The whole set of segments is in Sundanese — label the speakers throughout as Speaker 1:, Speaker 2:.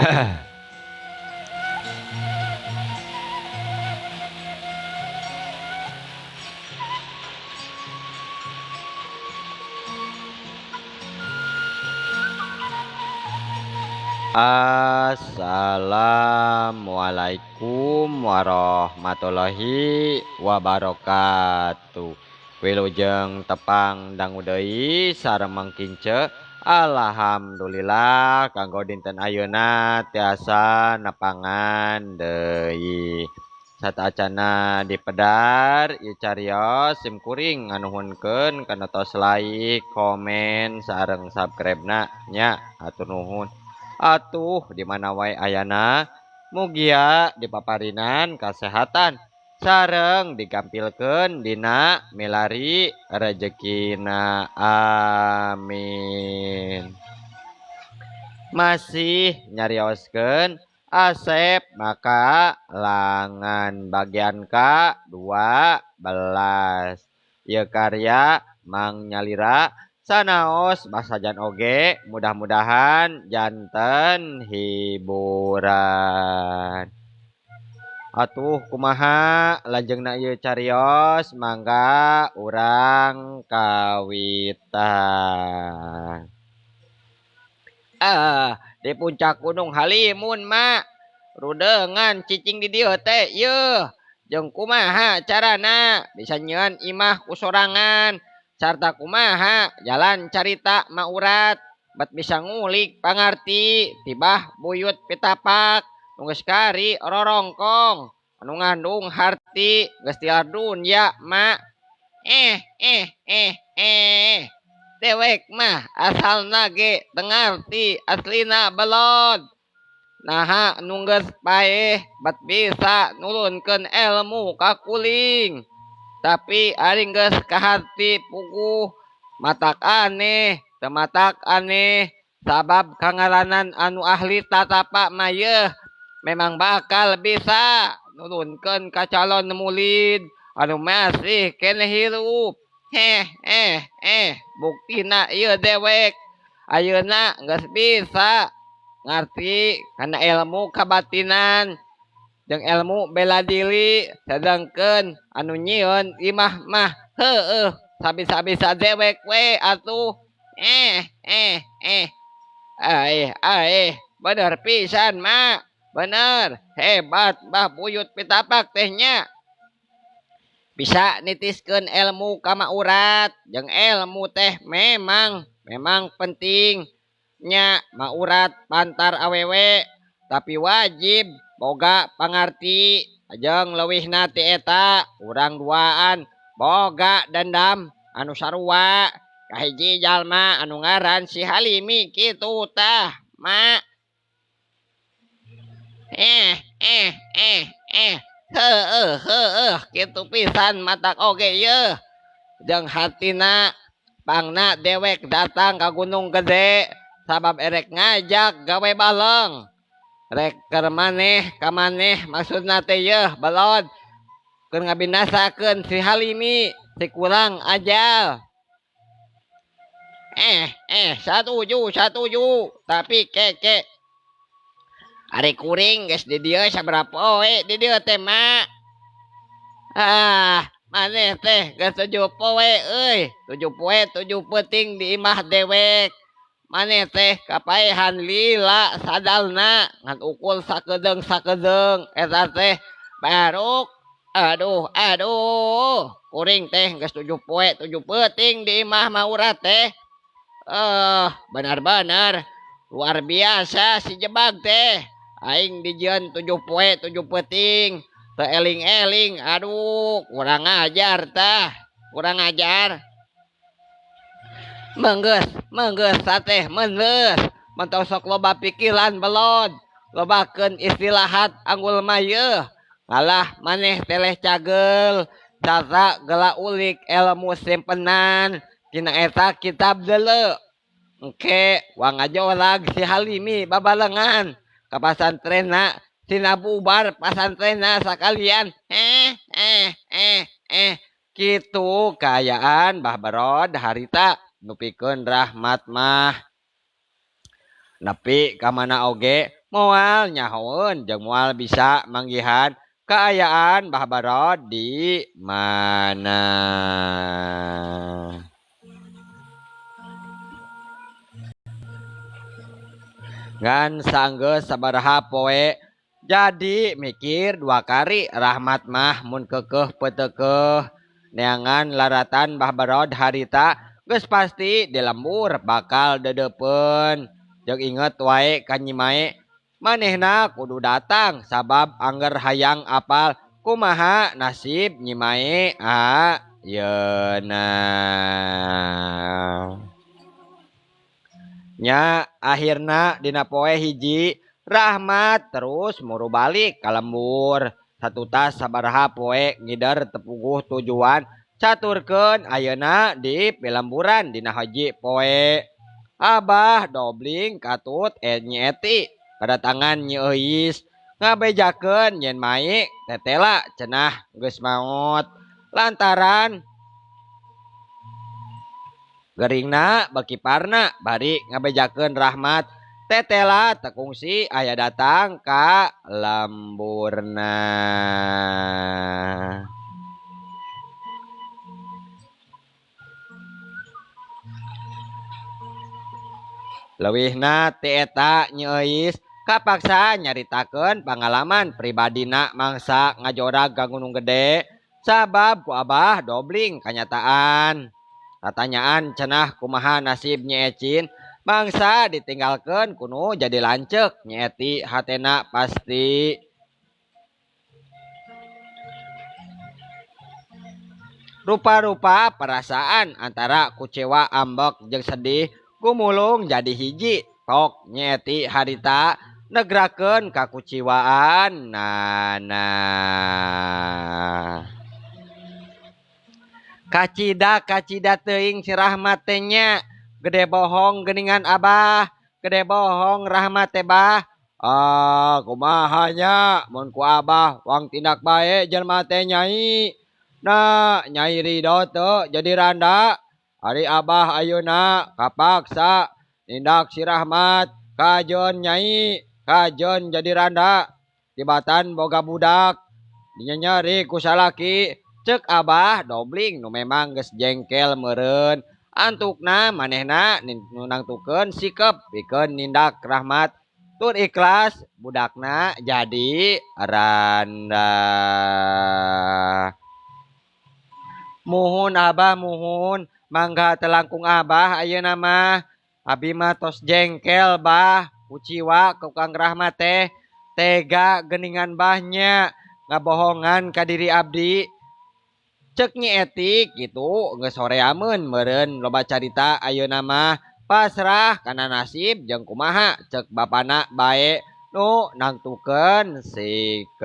Speaker 1: Assalamualaikum warahmatullahi wabarakatuh. Wilujeng tepang dangu deui sareng mangkince. Alhamdulillah kanggo dinten ayeuna tiasa nepangan deui. Satacana dipedar ieu cariyos sim kuring nganuhunkeun kana tos like, komen sareng subscribe-na nya atur nuhun. Atuh di mana wae ayana mugia dipaparinan kasehatan sareng digampilkeun dina milari rezekina amin. Masih nyarioskeun Asep maka langan bagian ke-12 ieu karya Mang Nyalira sanaos basajan oge mudah-mudahan janten hiburan. Atuh kumaha lajengna ieu cariyos mangga urang kawitan. Di puncak Gunung Halimun mak rudengan cicing di dieu teh yeuh jeung kumaha carana bisa nyieun imah ku sorangan sarta kumaha jalan carita maurat bet bisa ngulik pangarti tibah buyut pitapak nu geus kari rorongkong anu ngandung harti geus tilar dunya mak. Dewek mah asalna ge teu ngarti aslina belod. Naha nu geus paeh bet bisa nulunkeun elmu ka kuling. Tapi ari geus kaharti puguh matak aneh, teu matak aneh. Sabab kangaranan anu ahli tatapa mah yeuh memang bakal bisa nulunkeun ka calon mulid anu masih keneh hirup. Buktina ieu dewek ayeuna geus bisa ngarti kana ilmu kabatinan jeung ilmu bela diri sedengkeun anu nyieun imah mah heueuh sabisa-bisa dewek we atuh. Bener pisan mak, bener hebat Mbah Buyut Pitapak tehnya. Bisa nitiskeun ilmu ka maurat jeung ilmu teh memang penting nya maurat pantar awewe tapi wajib boga pangarti jeung leuwihna ti eta urang duaan boga dendam anu sarua ka hiji jalma anu ngaran si Halimi kitu tah mak. Kitu pisan matak oge yeuh jeung hartina pangna dewek datang ka Gunung Gede sabab erek ngajak gawe baleng rek keur maneh ka maneh maksudna teh yeuh belod keur ngabinasakeun si Halimi si kurang ajal. Satuju tapi keke ari kuring geus di dieu saberapa we di dieu teh mak. Maneh teh geus 7 poe euy, 7 poe 7 peuting di imah dewek. Maneh teh kapaehan lila sadalna ngan ukul sakedeung eta teh baruk. Aduh kuring teh geus 7 poe 7 peuting di imah maurat teh. Benar-benar luar biasa si Jebag teh. Aing dijieun 7 poe 7 peuting teu eling-eling. Aduh kurang ajar tah, kurang ajar. Menggeus sateh meungeus mun tos sok loba pikiran belod lobakeun istilahat anggul mah yeuh ngalah maneh teleh cagel sarta geula ulik ilmu simpenan tina eta kitab deuleu engke wang ngajolag si Halimi babalengan ka pasantrenna tina bubar pasantrenna sakalian. Kitu kaayaan Mbah Barod harita nupikeun rahmat mah nepi ka mana oge Moal nyahoeun jeung moal bisa manggihan kaayaan Mbah Barod di mana. Ngan sanggeus sabaraha poe jadi mikir dua kali Rahmat mah mun keukeuh peuteukeuh neangan laratan Mbah Barod harita geus pasti di lembur bakal dedeupeun jeung inget wae ka Nyimae manehna kudu datang sabab angger hayang apal kumaha nasib Nyimae ayeuna. Nya akhirna dina poe hiji Rahmat terus muru balik ka lembur satutas sabaraha poe ngider tepuguh tujuan caturkeun ayeuna di pelemburan dina haji poe Abah Dobling katut Nyi Eti kedatangan Nyi Euis ngabejakeun yen Mai tetela cenah geus maot lantaran geringna bekiparna bari ngabejakeun Rahmat tetela tekungsi aya datang ka lemburna. Leuwihna ti eta Nyi Euis kapaksa nyaritakeun pangalaman pribadina mangsa ngajorag ka Gunung Gede sabab ku Abah Dobling kanyataan. Pertanyaan cenah kumaha nasib Nyi Ecin bangsa ditinggalkeun kuno jadi lanceuk Nyi Eti hatena pasti. Rupa-rupa perasaan antara kucewa ambek jeung sedih gumulung jadi hiji tok Nyi Eti harita negrakeun kakuciwaan nana. Kacida teuing si Rahmat teh nya gede bohong geuningan Abah gede bohong Rahmat teh bah. Kumaha nya mun ku Abah wang tindak bae jelema teh Nyai. Nah Nyai ridho teu jadi randa ari Abah ayeuna kapaksa nindak si Rahmat kajeun Nyai kajeun jadi randa tibatan boga budak dinyanyeri ku salaki. Cek Abah Dobling nu memang geus jengkel meureun antukna manehna nu nangtukeun sikep pikeun nindak Rahmat tur ikhlas budakna jadi randa. Muhun Abah muhun mangga telangkung Abah ayeuna mah abi mah tos jengkel bah kuciwa ku Kang Rahmat teh tega geuningan bahnya ngabohongan ka diri abdi. Cek Nyi Eti gitu geus horeameun meureun loba carita ayeuna mah pasrah kana nasib jeung kumaha cek bapana bae nu nangtukeun sikep.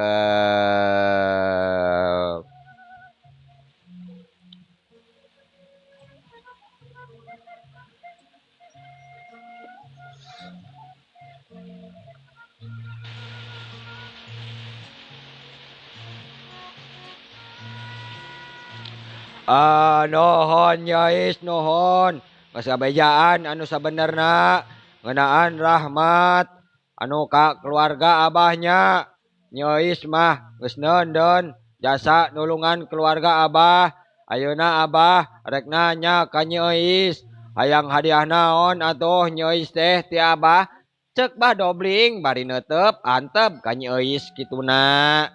Speaker 1: Nuhun Nyais nuhun geus kabejaan anu sabenerna ngeunaan Rahmat anu ka keluarga Abahnya. Nyais mah geus neundeun jasa nulungan keluarga Abah. Ayeuna Abah rek nanya ka Nyais hayang hadiah naon atuh Nyais teh ti Abah. Cek Bah Dobling bari neuteup antep ka Nyais kituna.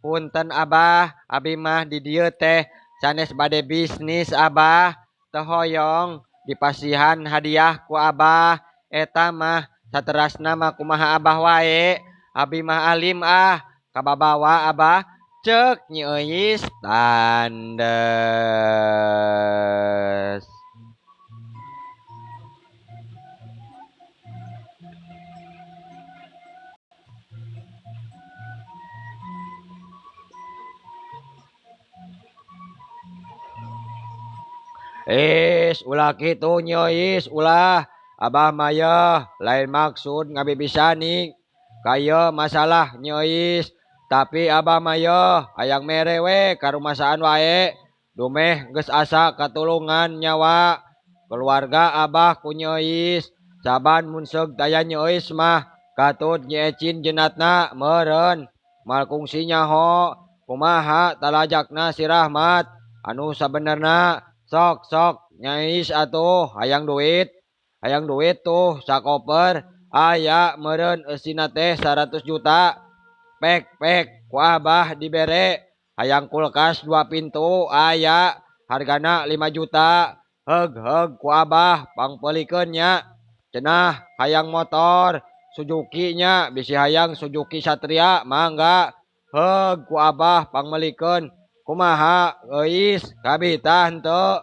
Speaker 1: Punten Abah, abi mah di dieu teh sanes bade bisnis Abah, teu hoyong dipasihan hadiah ku Abah. Eta mah saterasna mah kumaha Abah wae. Abi mah alim kababawa Abah. Cek Nyi Euis tandes. Ulah kitu Nyais ulah Abah maya lain maksud ngabibisani kaya masalah Nyais tapi Abah maya hayang mere we karumasaan wae dumeh geus asa katulungan nyawa keluarga abah ku Nyeis. Saban mun seug daya Nyeis mah katut nyeecin jenatna meureun. Malkungsi nyaho kumaha talajakna si Rahmat anu sabenerna. Sok Nyeis atuh hayang duit tuh sakoper aya meureun eusina teh 100 juta. Pek ku abah dibere hayang kulkas 2 pintu aya hargana 5 juta. Heug ku abah pangpelikeun nya. Cenah hayang motor Suzuki nya bisi hayang Suzuki Satria mangga. Heug ku abah pangmelikeun. Kumaha euis kabitah henteu.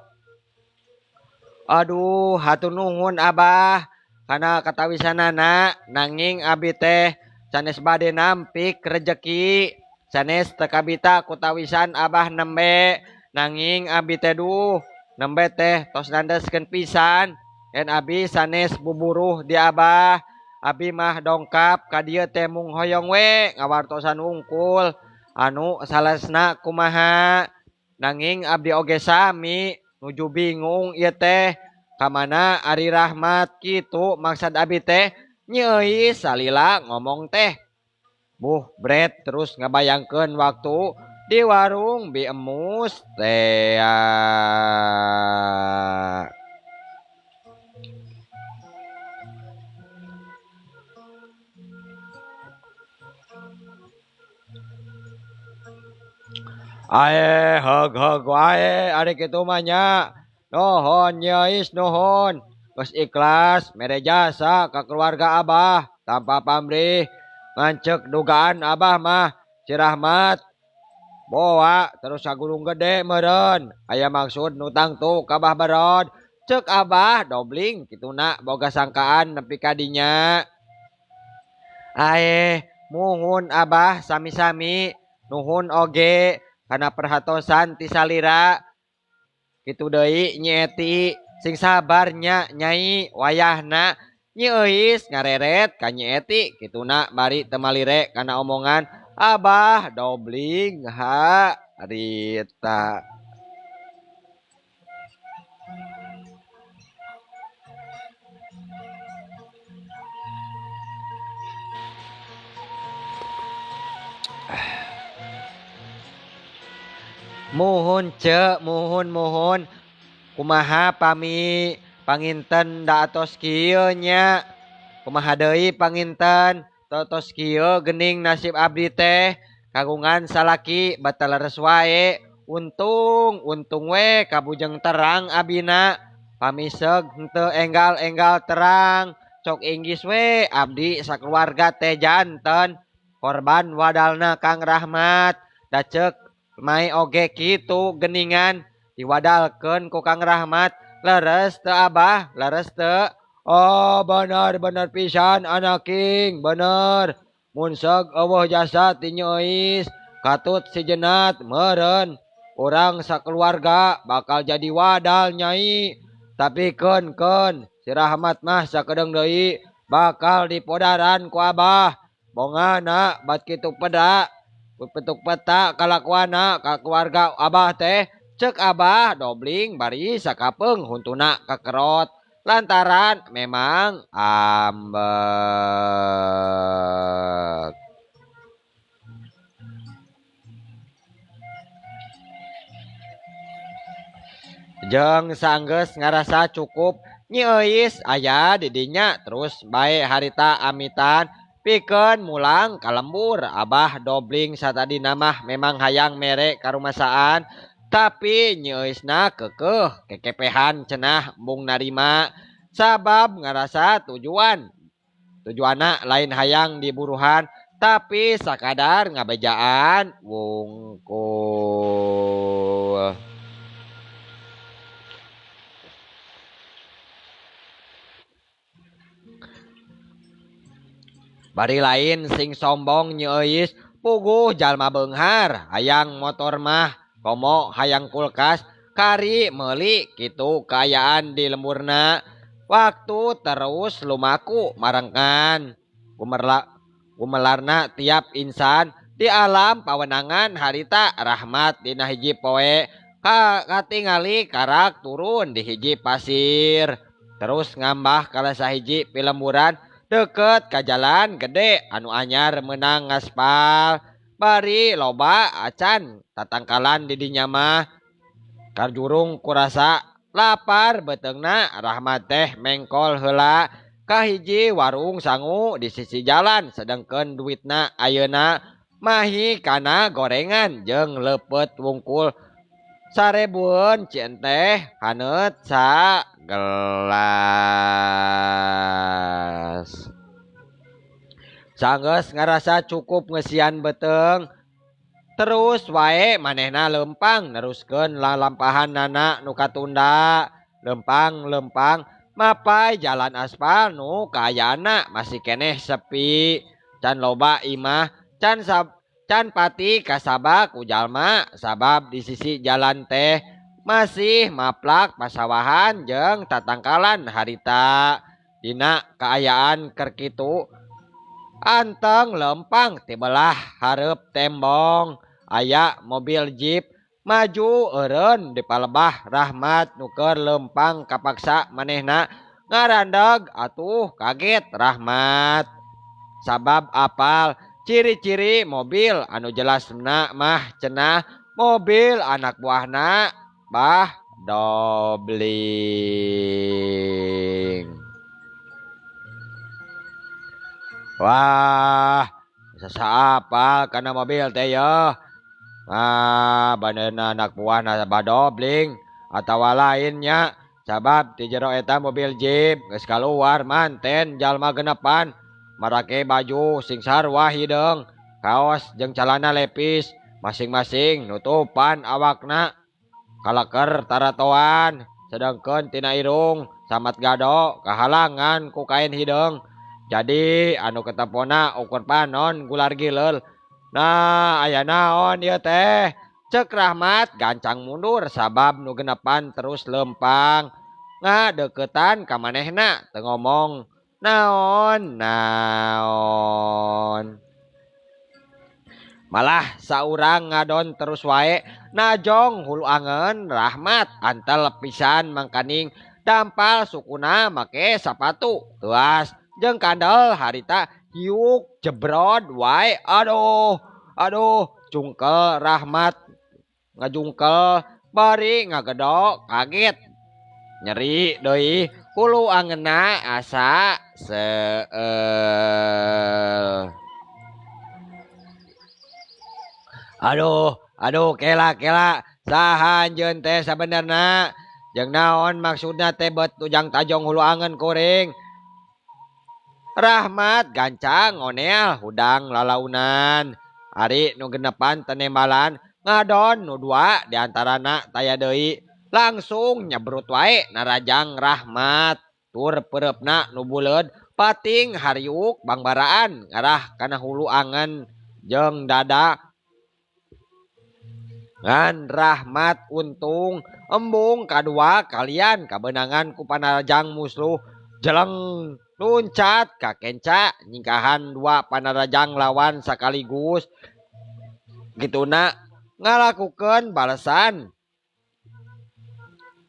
Speaker 1: Aduh hatur nuhun abah kana katawisanana nanging abi teh sanes bade nampik rejeki sanes teu kabita kutawisan abah nembe nanging abi teh duh nembe teh tos nandeskeun pisan yen abi sanes buburuh di abah. Abi mah dongkap ka dieu teh mung hoyong we ngawartosan wungkul anu salesna kumaha nanging abdi oge sami nuju bingung ieu teh kamana Ari Rahmat kitu maksud abi teh Nyeis salila ngomong teh. Buh bret terus ngabayangkeun waktu di warung Bi Emus teh. Ae heug wae ari kitu mah nya. Nuhun Nyeis nuhun. Geus ikhlas mere jasa ka keluarga abah tanpa pamrih. Ngancek dugaan abah mah si Rahmat boa terus sagulung gede meureun. Aya maksud nutang tuh kabah berod. Cek abah dobling kituna boga sangkaan nepi ka dinya. Ae muhun abah sami-sami nuhun oge kana perhatosan ti salira. Kitu deui Nyi Eti sing sabar nya Nyai wayahna Nyi Euis ngareret ka Nyi Eti kituna bari teu malire kana omongan abah dobling harita. Muhun ce muhun kumaha pami panginten da atos kieu nya. Kumaha deui panginten tos kieu geuning nasib abdi teh kagungan salaki batal leres wae. Untung we kabujeng terang abina pamiseg henteu enggal terang cok inggis we abdi sakeluarga teh janten korban wadalna Kang Rahmat da ceuk mai oge kitu geningan diwadalkeun ku Kang Rahmat. Leres teu abah leres teu. Oh bener pisan anaking bener. Mun seug eueuh jasa ti Nyeis katut si Jenat meureun. Urang sakeluarga bakal jadi wadal Nyai. Tapi keun si Rahmat mah sakedeung deui bakal dipodaran ku abah. Bongana bat kitu peda petuk peta kalakuana ka keluarga abah teh cek abah dobling bari sakapeung huntuna kakerot lantaran memang ambek. Jeung sanggeus ngarasa cukup Nyi Euis aya di dinya terus bae harita amitan pikeun mulang ka lembur. Abah dobling satadina mah memang hayang mere karumasaan tapi Nyi Euisna keukeuh kekepehan cenah embung narima sabab ngarasa tujuanna lain hayang diburuhan tapi sakadar ngabejaan wungkul. Bari lain sing sombong Nyi Euis puguh jalma beunghar hayang motor mah komo hayang kulkas kari meuli kitu kaayaan di lemburna. Waktu terus lumaku marengan gumelarna tiap insan di alam pawenangan harita Rahmat dina hiji poe katingali karak turun di hiji pasir. Terus ngambah kala sahiji pilemburan deket ka jalan gede anu anyar menang ngaspal. Bari loba acan tatangkalan di dinya mah. Karjurung kurasa lapar beteungna Rahmat teh mengkol heula ka hiji warung sangu di sisi jalan sedengkeun duitna ayeuna mahi kana gorengan jeung lepet wungkul sarebueun cieun teh haneut sagelas. Sanggeus ngarasa cukup ngesian beteung terus wae manehna lempang neruskeun lalampahanna nu katunda. Lempang mapai jalan aspal nu kaayana masih keneh sepi. Can loba imah can pati kasabak ku jalma sabab di sisi jalan teh masih maplak pasawahan jeung tatangkalan harita. Dina kaayaan keur kitu anteng lempang ti belah hareup tembong aya mobil jeep maju eureun di palebah Rahmat nu keur lempang kapaksa manehna ngarandeg atuh kaget Rahmat sabab apal ciri-ciri mobil anu jelasna mah cenah mobil anak buahna Bah Dobling. Wah, sasa apal kana mobil teh yeuh. Baneuna anak buahna Bah Dobling atawa lainnya sabab ti jero eta mobil jeep geus kaluar manten jalma genepan marake baju sing sarua hideung kaos jeung calana lepis masing-masing nutupan awakna kalaker taratoan sedengkeun tina irung samat gado kahalangan ku kain hideung. Jadi anu ketepona ukur panon gular gileul. Nah aya naon ieu teh cek Rahmat gancang mundur sabab nu genepan terus lempang ngadeukeutan ka manehna teu ngomong naon. Malah saurang ngadon terus wae najong hulu angen Rahmat antel pisan mangkaning dampal sukuna make sapatu tuas jeung kandel harita hiuk jebrod wae. Aduh cungkel Rahmat ngajungkel bari ngagedok kaget nyeri deui hulu angeunna asa seueul. Aduh kela saha anjeun teh sabenerna jeung naon maksudna teh bet tujang tajong hulu angeun kuring. Rahmat gancang onel hudang lalaunan. Ari nu genepan tenembalan ngadon nu dua diantarana taya deui langsung nyebrut wae narajang Rahmat. Tur peureupna nu buleud pating hariuk bangbaraan ngarah kana hulu angen jeung dada. Ngan Rahmat untung embung kadua kalian kabenangan ku panarajang musluh jeleng luncat ka kenca nyingkahan dua panarajang lawan sakaligus gituna ngalakukeun balesan.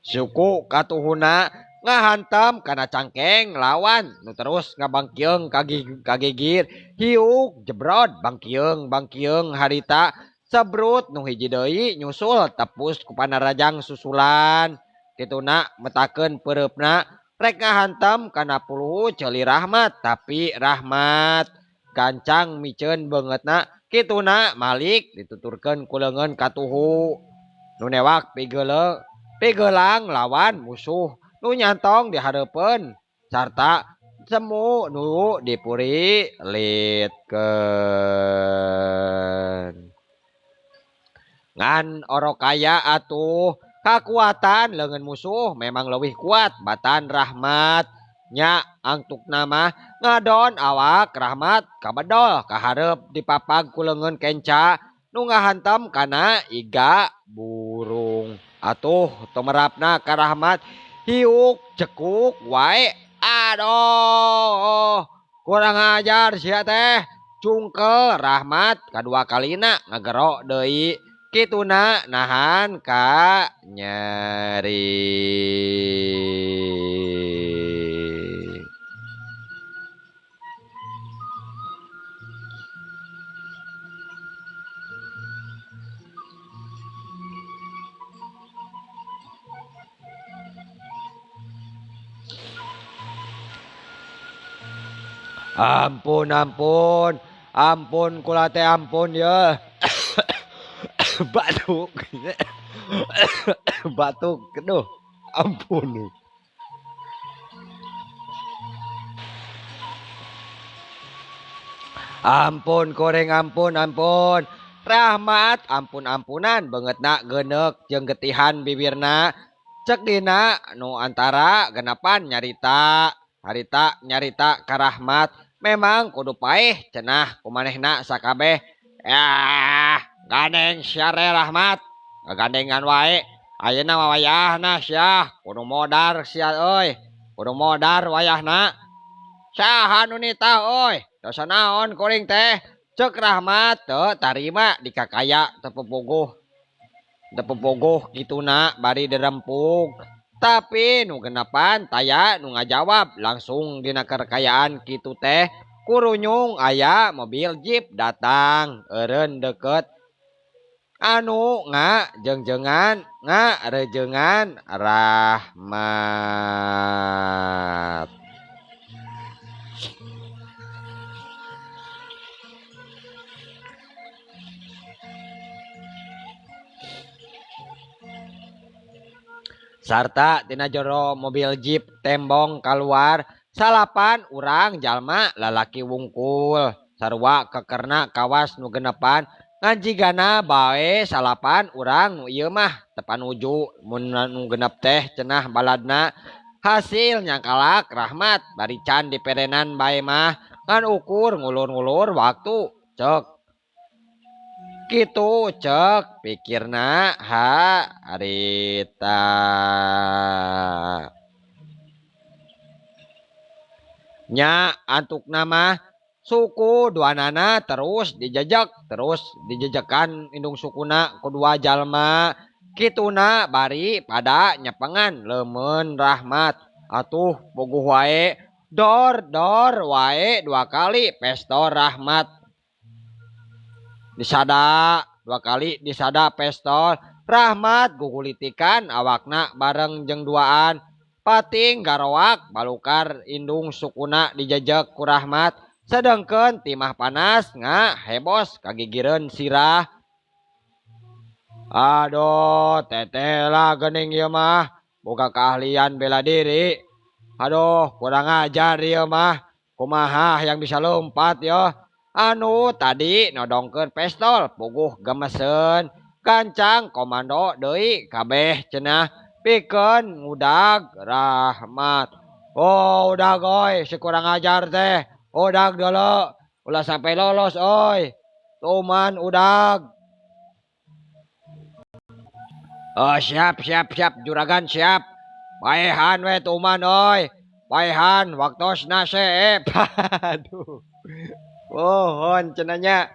Speaker 1: Suku katuhuna ngahantam kana cangkeng lawan nu terus ngabangkieung kagigir hiuk jebrod bangkieung harita sebrut nu hiji deui nyusul tepus ku panarajang susulan. Kituna metakeun peureupna rek ngahantam kana puluh ceuli Rahmat tapi Rahmat gancang miceun beungeutna kituna malik dituturkeun ku leungeun katuhu nu newak pigeulang lawan musuh nu nyantong di hareupeun sarta semu nu dipuri-litkeun. Ngan orokaya atuh kakuatan leungeun musuh memang leuwih kuat batan Rahmat nya angtuk nama ngadon awak Rahmat kabedol kahareup dipapag ku leungeun kenca nu ngahantam kana iga burung. Atuh tumerapna ka Rahmat hiuk cekuk wae. Aduh kurang ajar sia teh cungkel Rahmat kadua kalina ngagero deui kituna nahan ka nyeri. Ampun, ampun, ampun, kula teh ampun ya. Batuk, batuk, aduh, ampun. Ampun, koreng, ampun, ampun. Rahmat, ampun, ampunan, banget nak genek jeung getihan bibirna. Cek dina nu antara genapan nyarita, harita nyarita ka Rahmat. Memang kudu paeh cenah kumanehna sakabeh. Ya, gandeng syare Rahmat. Gagandengan wae. Ayeuna wayahna syah, kudu modar sia euy. Kudu modar wayahna. Saha nu nitah euy? Dosa naon kuring teh? Cek Rahmat teu tarima dikakaya teu pepogoh gituna bari dirempuk. Tapi nu genapan taya nu ngajawab langsung dina kerekayaan kitu teh. Kurunyung aya mobil jeep datang eureun deket. Anu jengjengan rejengan Rahmat. Sarta tina jero mobil jeep tembong keluar salapan urang jalma lalaki wungkul sarua kekerna kawas nu genepan ngajigana bae salapan urang nu ieu mah tepan uju mun nu genep teh cenah baladna hasil nyangkalak Rahmat bari can diperenan bae mah ngan ukur ngulur-ngulur waktu cek gitu cek pikirna harita nya antuk nama suku duanana terus dijejekan indung sukuna kedua jalma kituna bari pada nyepengan lemen Rahmat atuh bogoh wae dor wae 2 kali pestor Rahmat disada 2 kali disada pestol Rahmat gugulitikan awakna bareng jeung duaan pating garoak balukar indung sukuna dijejek ku Rahmat sedengkeun timah panas hebos kagigireun sirah. Aduh teteh lah geuning ieu mah boga keahlian bela diri. Aduh kurang ajar ieu mah kumaha yang bisa lompat ya. Anu tadi nodongkeun pistol puguh gemesen kancang komando deui kabeh cenah pikeun ngudag Rahmat. Oh udag oi si kurang ajar teh udag dulu ulah sampai lolos oi tuman udag. Oh siap juragan siap paehan we tuman oi paehan waktosna seep. Aduh pohon cenanya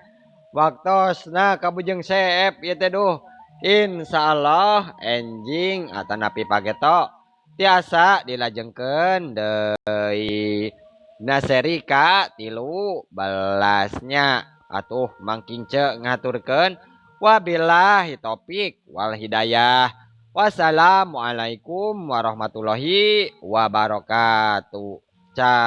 Speaker 1: waktosna kabujeng seep ieu teh duh insyaallah enjing atanapi pageto tiasa dilajengkeun deui naseri ka 13-nya atuh mangkince ngaturkeun wabillahi taufik wal hidayah wassalamualaikum warahmatullahi wabarakatuh. Ca